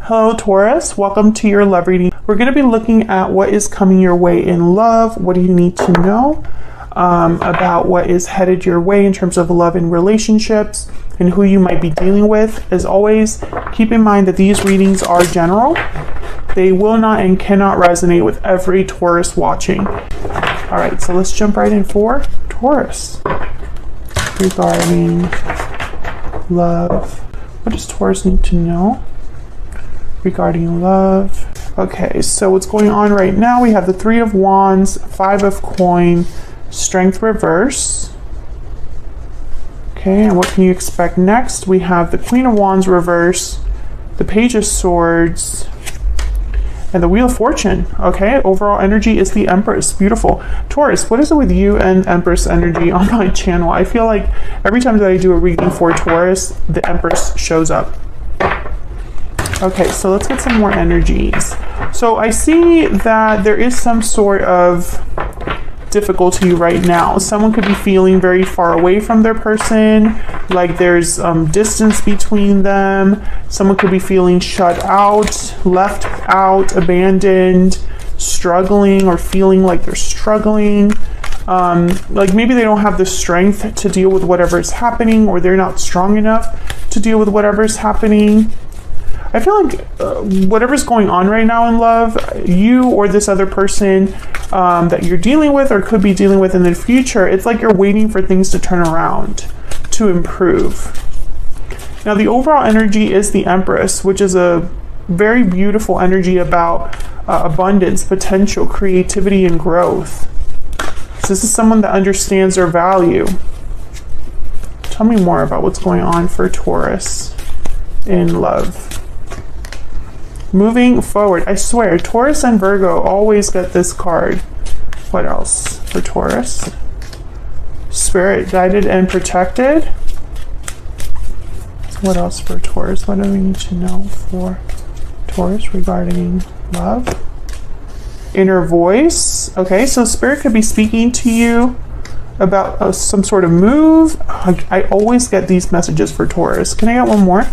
Hello Taurus, welcome to your love reading. We're going to be looking at what is coming your way in love. What do you need to know about what is headed your way in terms of love and relationships and who you might be dealing with. As always, keep in mind that these readings are general. They will not and cannot resonate with every Taurus watching. All right, so let's jump right in for Taurus regarding love. What does Taurus need to know regarding love? Okay, so what's going on right now? We have the Three of Wands, Five of Coin, Strength reverse. Okay, and what can you expect next? We have the Queen of Wands reverse, the Page of Swords, and the Wheel of Fortune. Okay, overall energy is the Empress. Beautiful. Taurus, what is it with you and Empress energy on my channel? I feel like every time that I do a reading for Taurus, the Empress shows up. Okay, so let's get some more energies. So I see that there is some sort of difficulty right now. Someone could be feeling very far away from their person, like there's distance between them. Someone could be feeling shut out, left out, abandoned, struggling, or feeling like they're struggling. Like maybe they don't have the strength to deal with whatever is happening, or they're not strong enough to deal with whatever is happening. I feel like whatever's going on right now in love, you or this other person that you're dealing with or could be dealing with in the future, it's like you're waiting for things to turn around, to improve. Now, the overall energy is the Empress, which is a very beautiful energy about abundance, potential, creativity, and growth. So this is someone that understands their value. Tell me more about what's going on for Taurus in love. Moving forward, I swear, Taurus and Virgo always get this card. What else for Taurus? Spirit, guided and protected. What else for Taurus? What do we need to know for Taurus regarding love? Inner voice. Okay, so Spirit could be speaking to you about some sort of move. I always get these messages for Taurus. Can I get one more?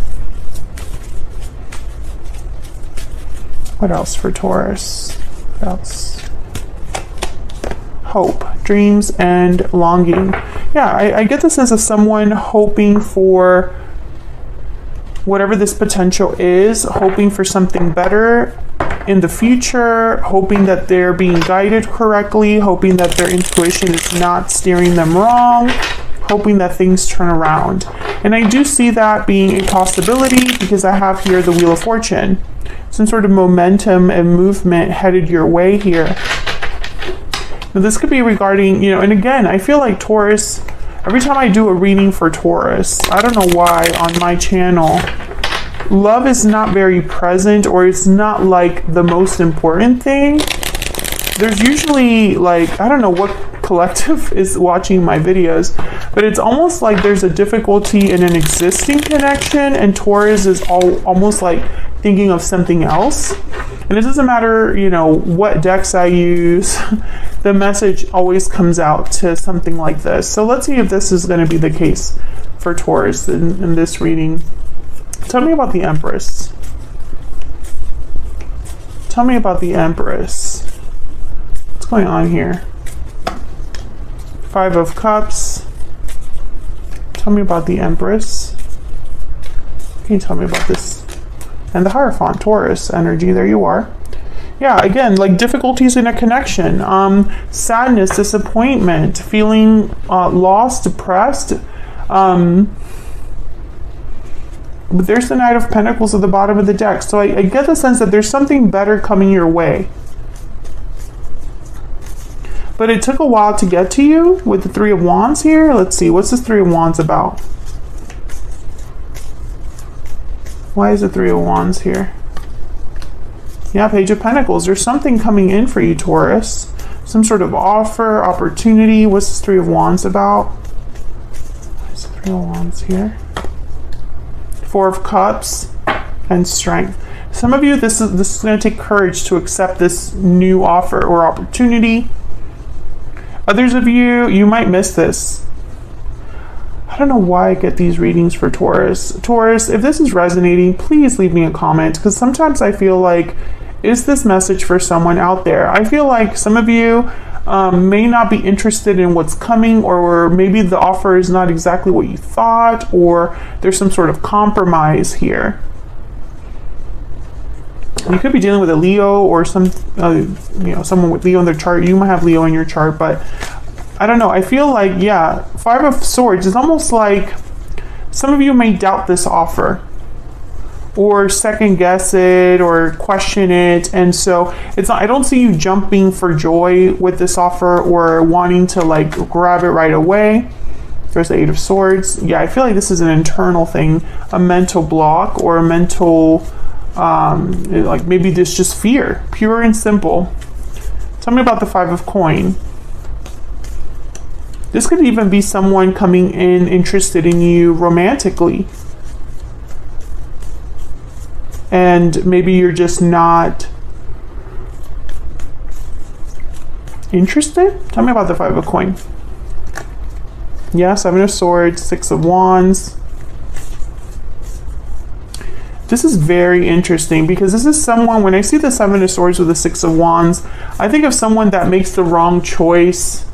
What else for Taurus? What else? Hope, dreams, and longing. Yeah, I get the sense of someone hoping for whatever this potential is, hoping for something better in the future, hoping that they're being guided correctly, hoping that their intuition is not steering them wrong, hoping that things turn around. And I do see that being a possibility because I have here the Wheel of Fortune. Some sort of momentum and movement headed your way here. Now this could be regarding, and again, I feel like Taurus, every time I do a reading for Taurus, I don't know why on my channel, love is not very present, or it's not like the most important thing. There's usually like, I don't know what collective is watching my videos, but it's almost like there's a difficulty in an existing connection, and Taurus is almost like thinking of something else. And it doesn't matter, what decks I use, the message always comes out to something like this. So let's see if this is going to be the case for Taurus in this reading. Tell me about the Empress. Tell me about the Empress. What's going on here? Five of Cups. Tell me about the Empress. Can you tell me about this? And the Hierophant, Taurus energy, there you are. Yeah, again, like difficulties in a connection, sadness, disappointment, feeling lost, depressed. There's the Knight of Pentacles at the bottom of the deck. So I get the sense that there's something better coming your way. But it took a while to get to you with the Three of Wands here. Let's see, what's this Three of Wands about? Why is the Three of Wands here? Yeah, Page of Pentacles. There's something coming in for you, Taurus. Some sort of offer, opportunity. What's this Three of Wands about? What's the Three of Wands here? Four of Cups and Strength. Some of you, this is going to take courage to accept this new offer or opportunity. Others of you, you might miss this. I don't know why I get these readings for Taurus. Taurus, if this is resonating, please leave me a comment, because sometimes I feel like, is this message for someone out there? I feel like some of you may not be interested in what's coming, or maybe the offer is not exactly what you thought, or there's some sort of compromise here. You could be dealing with a Leo or some, someone with Leo in their chart. You might have Leo in your chart, but I don't know. I feel like, yeah, Five of Swords is almost like some of you may doubt this offer, or second guess it, or question it. And so it's not, I don't see you jumping for joy with this offer or wanting to like grab it right away. There's the Eight of Swords. Yeah, I feel like this is an internal thing, a mental block, or a mental, like maybe this just fear, pure and simple. Tell me about the Five of Coin. This could even be someone coming in interested in you romantically. And maybe you're just not interested? Tell me about the Five of Coin. Yeah, Seven of Swords, Six of Wands. This is very interesting, because this is someone, when I see the Seven of Swords with the Six of Wands, I think of someone that makes the wrong choice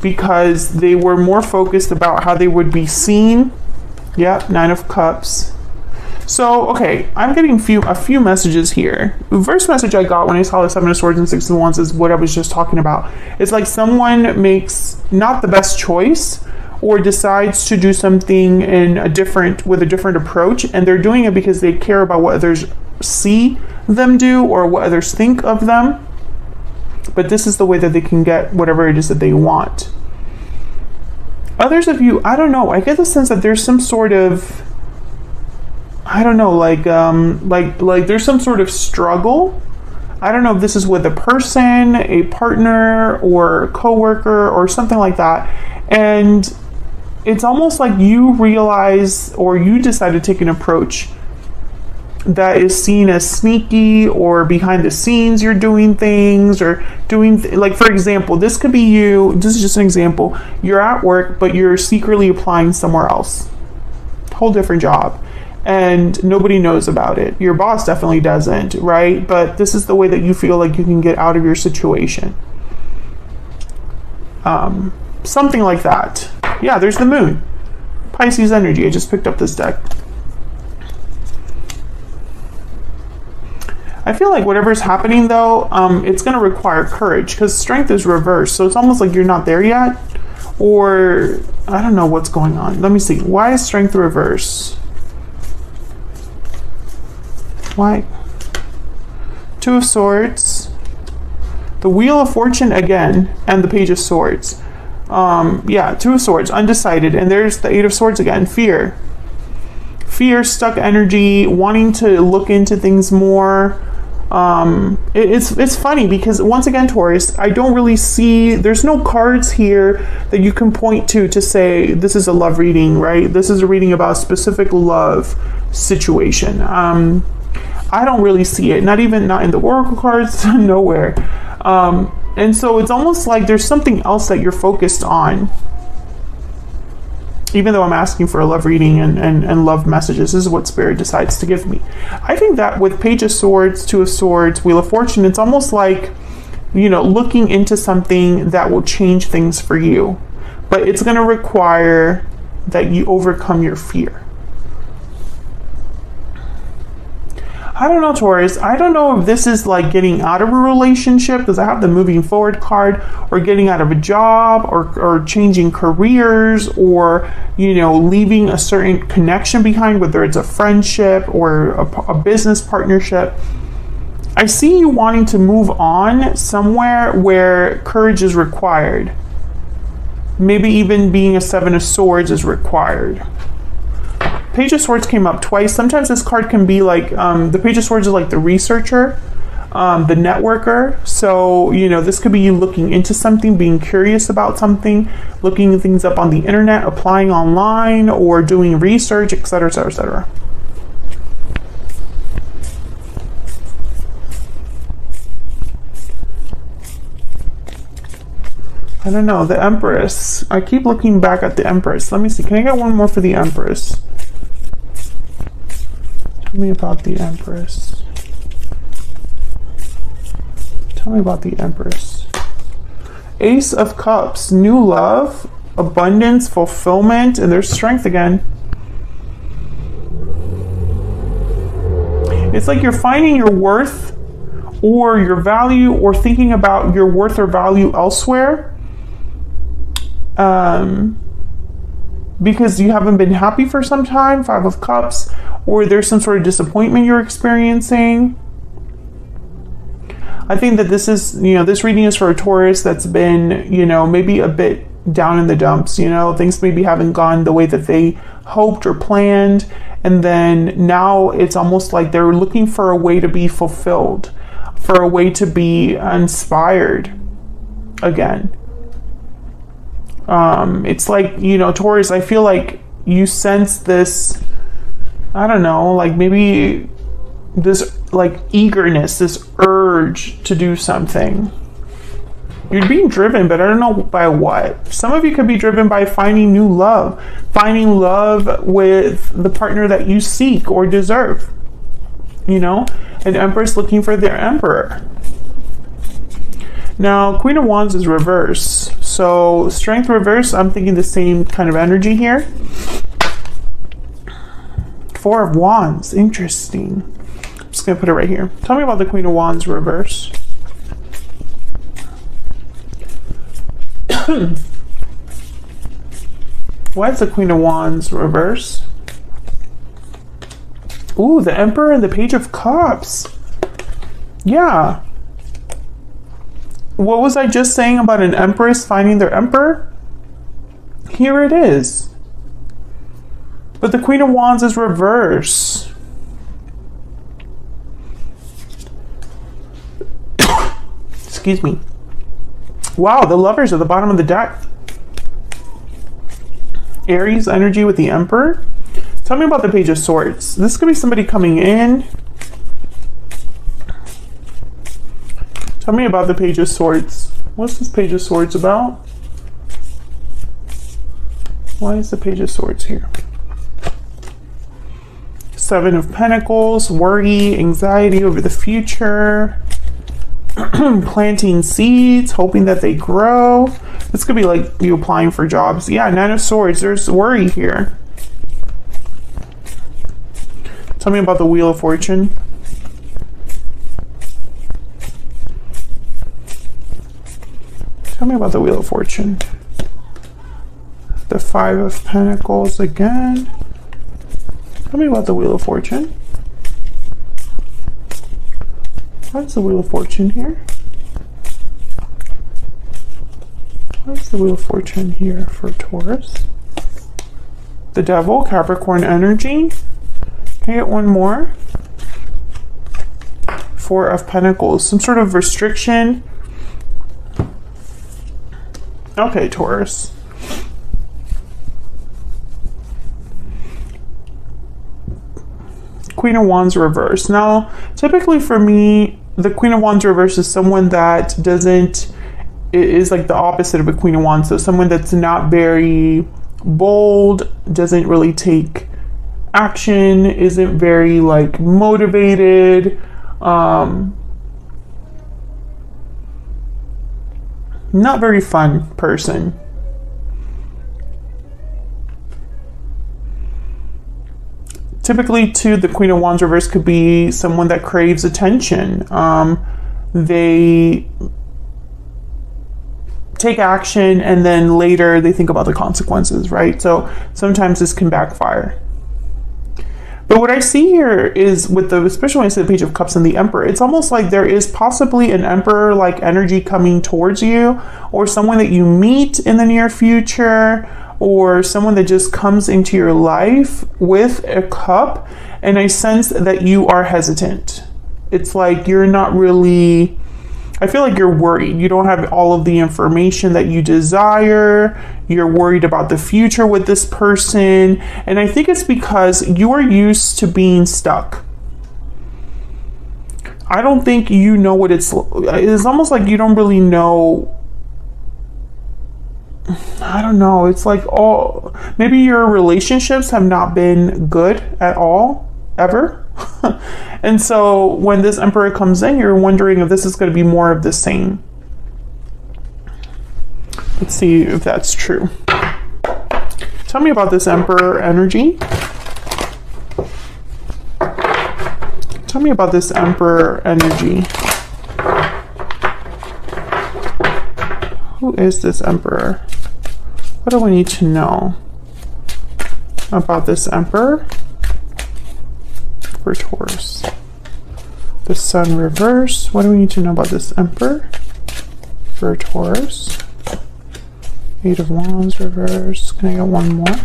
because they were more focused about how they would be seen. Yep, Nine of Cups. So, okay, I'm getting a few messages here. The first message I got when I saw the Seven of Swords and Six of Wands is what I was just talking about. It's like someone makes not the best choice, or decides to do something with a different approach, and they're doing it because they care about what others see them do or what others think of them. But this is the way that they can get whatever it is that they want. Others of you, I don't know, I get the sense that there's some sort of, I don't know, like there's some sort of struggle. I don't know if this is with a person, a partner, or a coworker, or something like that. And it's almost like you realize, or you decide to take an approach that is seen as sneaky, or behind the scenes you're doing things, or doing like, for example, this could be you, this is just an example, you're at work but you're secretly applying somewhere else, whole different job, and nobody knows about it. Your boss definitely doesn't, right? But this is the way that you feel like you can get out of your situation. Something like that. Yeah, there's the Moon. Pisces energy. I just picked up this deck. I feel like whatever's happening though, it's going to require courage, because Strength is reversed. So it's almost like you're not there yet, or I don't know what's going on. Let me see. Why is Strength reverse? Why? Two of Swords, the Wheel of Fortune again, and the Page of Swords. Yeah, Two of Swords, undecided, and there's the Eight of Swords again. Fear, stuck energy, wanting to look into things more. It's funny because, once again, Taurus, I don't really see, there's no cards here that you can point to say this is a love reading, right? This is a reading about a specific love situation. I don't really see it, not in the oracle cards, nowhere. And so it's almost like there's something else that you're focused on. Even though I'm asking for a love reading and love messages, this is what Spirit decides to give me. I think that with Page of Swords, Two of Swords, Wheel of Fortune, it's almost like, looking into something that will change things for you. But it's going to require that you overcome your fear. I don't know, Taurus. I don't know if this is like getting out of a relationship, because I have the moving forward card, or getting out of a job, or changing careers, or, leaving a certain connection behind, whether it's a friendship or a business partnership. I see you wanting to move on somewhere where courage is required. Maybe even being a Seven of Swords is required. Page of Swords came up twice. Sometimes this card can be like, the Page of Swords is like the researcher, the networker. So, this could be you looking into something, being curious about something, looking things up on the internet, applying online, or doing research, etc., etc., etc. I don't know, the Empress. I keep looking back at the Empress. Let me see. Can I get one more for the Empress? Tell me about the Empress. Tell me about the Empress. Ace of Cups. New love, abundance, fulfillment, and there's strength again. It's like you're finding your worth or your value or thinking about your worth or value elsewhere. Because you haven't been happy for some time, 5 of Cups, or there's some sort of disappointment you're experiencing. I think that this is, this reading is for a Taurus that's been, maybe a bit down in the dumps, things maybe haven't gone the way that they hoped or planned. And then now it's almost like they're looking for a way to be fulfilled, for a way to be inspired again. It's like, Taurus, I feel like you sense this, I don't know, like maybe this like eagerness, this urge to do something. You're being driven, but I don't know by what. Some of you could be driven by finding new love, finding love with the partner that you seek or deserve. An Empress looking for their Emperor. Now, Queen of Wands is reverse. So, strength reverse, I'm thinking the same kind of energy here. 4 of Wands, interesting. I'm just going to put it right here. Tell me about the Queen of Wands reverse. Why is the Queen of Wands reverse? Ooh, the Emperor and the Page of Cups. Yeah. What was I just saying about an Empress finding their Emperor? Here it is. But the Queen of Wands is reverse. Excuse me. Wow, the Lovers at the bottom of the deck. Aries energy with the Emperor. Tell me about the Page of Swords. This could be somebody coming in. Tell me about the Page of Swords. What's this Page of Swords about? Why is the Page of Swords here? 7 of Pentacles, worry, anxiety over the future, planting seeds, hoping that they grow. This could be like you applying for jobs. Yeah, 9 of Swords, there's worry here. Tell me about the Wheel of Fortune. Tell me about the Wheel of Fortune. The 5 of Pentacles again. Tell me about the Wheel of Fortune. What's the Wheel of Fortune here? What's the Wheel of Fortune here for Taurus? The Devil, Capricorn energy. Can I get one more? 4 of Pentacles. Some sort of restriction. Okay, Taurus. Queen of Wands reverse. Now, typically for me, the Queen of Wands reverse is someone that is like the opposite of a Queen of Wands. So someone that's not very bold, doesn't really take action, isn't very like motivated, not very fun person. Typically, too, the Queen of Wands reverse could be someone that craves attention. They take action and then later they think about the consequences, right? So sometimes this can backfire. But what I see here is with especially when I see the Page of Cups and the Emperor, it's almost like there is possibly an Emperor-like energy coming towards you, or someone that you meet in the near future, or someone that just comes into your life with a cup, and I sense that you are hesitant. It's like you're not really, I feel like you're worried. You don't have all of the information that you desire. You're worried about the future with this person. And I think it's because you are used to being stuck. I don't think you know what it's almost like you don't really know I don't know. It's like maybe your relationships have not been good at all, ever. And so when this Emperor comes in, you're wondering if this is going to be more of the same. Let's see if that's true. Tell me about this Emperor energy. Tell me about this Emperor energy. Who is this Emperor? What do I need to know about this Emperor for Taurus? The Sun reverse. What do we need to know about this Emperor for Taurus? Eight of Wands reverse. Can I get one more?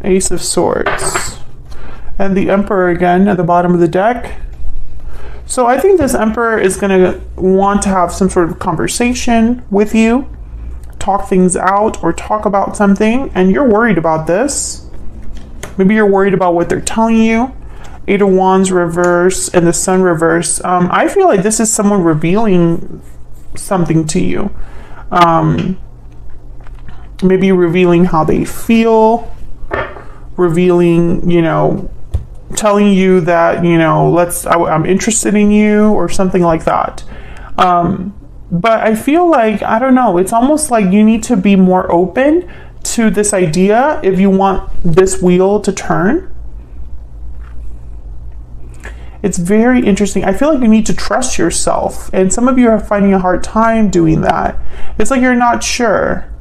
Ace of Swords. And the Emperor again at the bottom of the deck. So I think this Emperor is going to want to have some sort of conversation with you, talk things out or talk about something, and you're worried about this. Maybe you're worried about what they're telling you. Eight of Wands reverse and the Sun reverse. I feel like this is someone revealing something to you. Maybe revealing how they feel, revealing, you know, telling you that, you know, I'm interested in you or something like that. But I feel like, I don't know, it's almost like you need to be more open to this idea if you want this wheel to turn. It's very interesting. I feel like you need to trust yourself, and some of you are finding a hard time doing that. It's like you're not sure.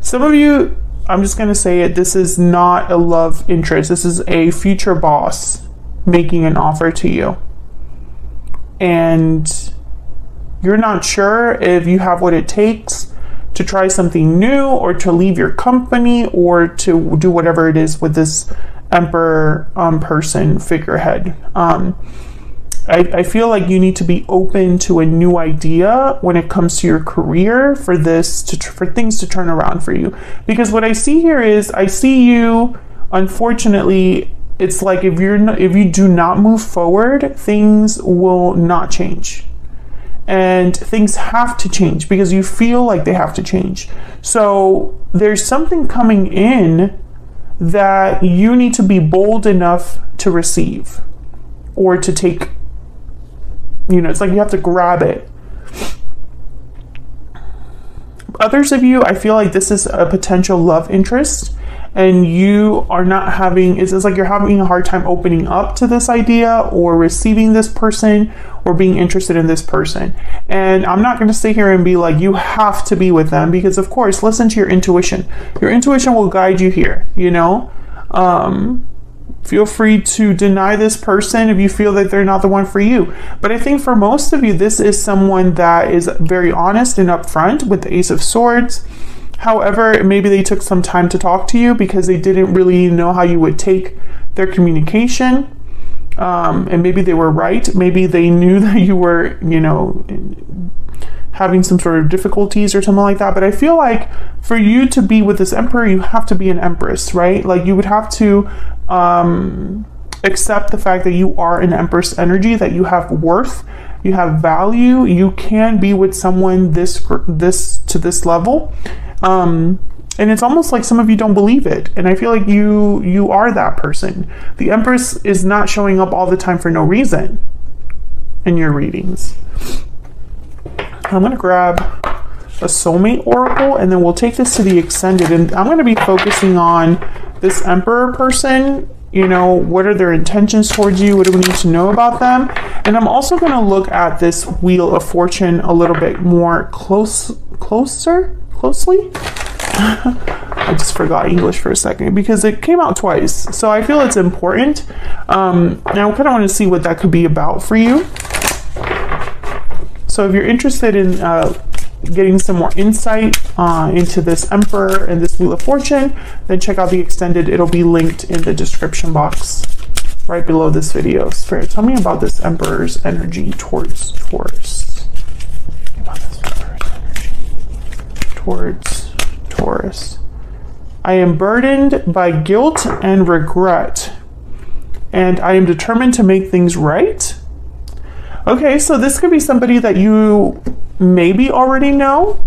Some of you, I'm just going to say it, this is not a love interest. This is a future boss making an offer to you. And you're not sure if you have what it takes to try something new or to leave your company or to do whatever it is with this Emperor person figurehead. I feel like you need to be open to a new idea when it comes to your career for things to turn around for you. Because what I see here is, I see you, unfortunately, it's like if you do not move forward, things will not change. And things have to change because you feel like they have to change. So there's something coming in that you need to be bold enough to receive or to take. You know, it's like you have to grab it. Others of you, I feel like this is a potential love interest and you are not having, it's like you're having a hard time opening up to this idea or receiving this person or being interested in this person. And I'm not going to sit here and be like, you have to be with them, because of course, listen to your intuition. Your intuition will guide you here, you know? Feel free to deny this person if you feel that they're not the one for you. But I think for most of you, this is someone that is very honest and upfront with the Ace of Swords. However, maybe they took some time to talk to you because they didn't really know how you would take their communication. And maybe they were right. Maybe they knew that you were, you know, having some sort of difficulties or something like that. But I feel like for you to be with this Emperor, you have to be an Empress, right? Like you would have to accept the fact that you are an Empress energy, that you have worth, you have value, you can be with someone this to this level. And it's almost like some of you don't believe it. And I feel like you are that person. The Empress is not showing up all the time for no reason in your readings. I'm going to grab a soulmate oracle and then we'll take this to the extended. And I'm going to be focusing on this Emperor person. You know, what are their intentions towards you? What do we need to know about them? And I'm also going to look at this Wheel of Fortune a little bit more closely. I just forgot English for a second because it came out twice. So I feel it's important. And I kind of want to see what that could be about for you. So if you're interested in getting some more insight into this Emperor and this Wheel of Fortune, then check out the extended. It'll be linked in the description box right below this video. Spirit, tell me about this Emperor's energy towards Taurus. Tell me about this Emperor's energy towards Taurus. I am burdened by guilt and regret, and I am determined to make things right. Okay, so this could be somebody that you maybe already know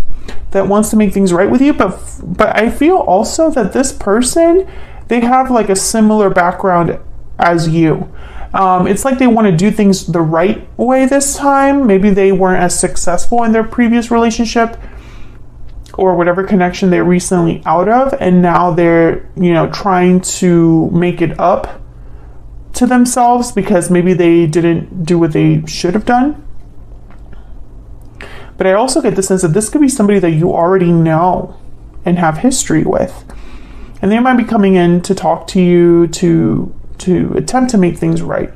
that wants to make things right with you, but I feel also that this person, they have like a similar background as you. It's like they want to do things the right way this time. Maybe they weren't as successful in their previous relationship or whatever connection they're recently out of, and now they're, you know, trying to make it up to themselves because maybe they didn't do what they should have done. But I also get the sense that this could be somebody that you already know and have history with, and they might be coming in to talk to you to attempt to make things right,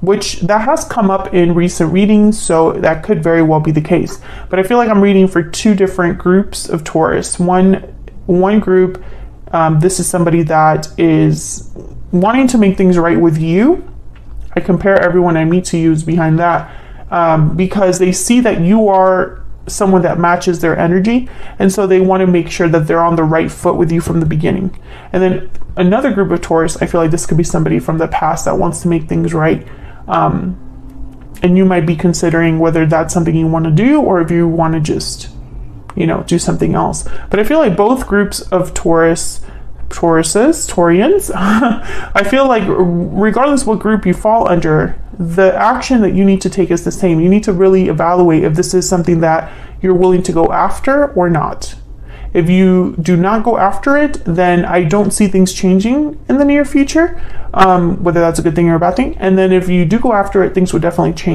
which that has come up in recent readings, so that could very well be the case. But I feel like I'm reading for two different groups of Taurus. One group, this is somebody that is wanting to make things right with you. I compare everyone I meet to you as behind that, because they see that you are someone that matches their energy, and so they want to make sure that they're on the right foot with you from the beginning. And then another group of Taurus, I feel like this could be somebody from the past that wants to make things right, and you might be considering whether that's something you want to do or if you want to just, you know, do something else. But I feel like both groups of Taurians, I feel like regardless what group you fall under, the action that you need to take is the same. You need to really evaluate if this is something that you're willing to go after or not. If you do not go after it, then I don't see things changing in the near future, whether that's a good thing or a bad thing. And then if you do go after it, things would definitely change.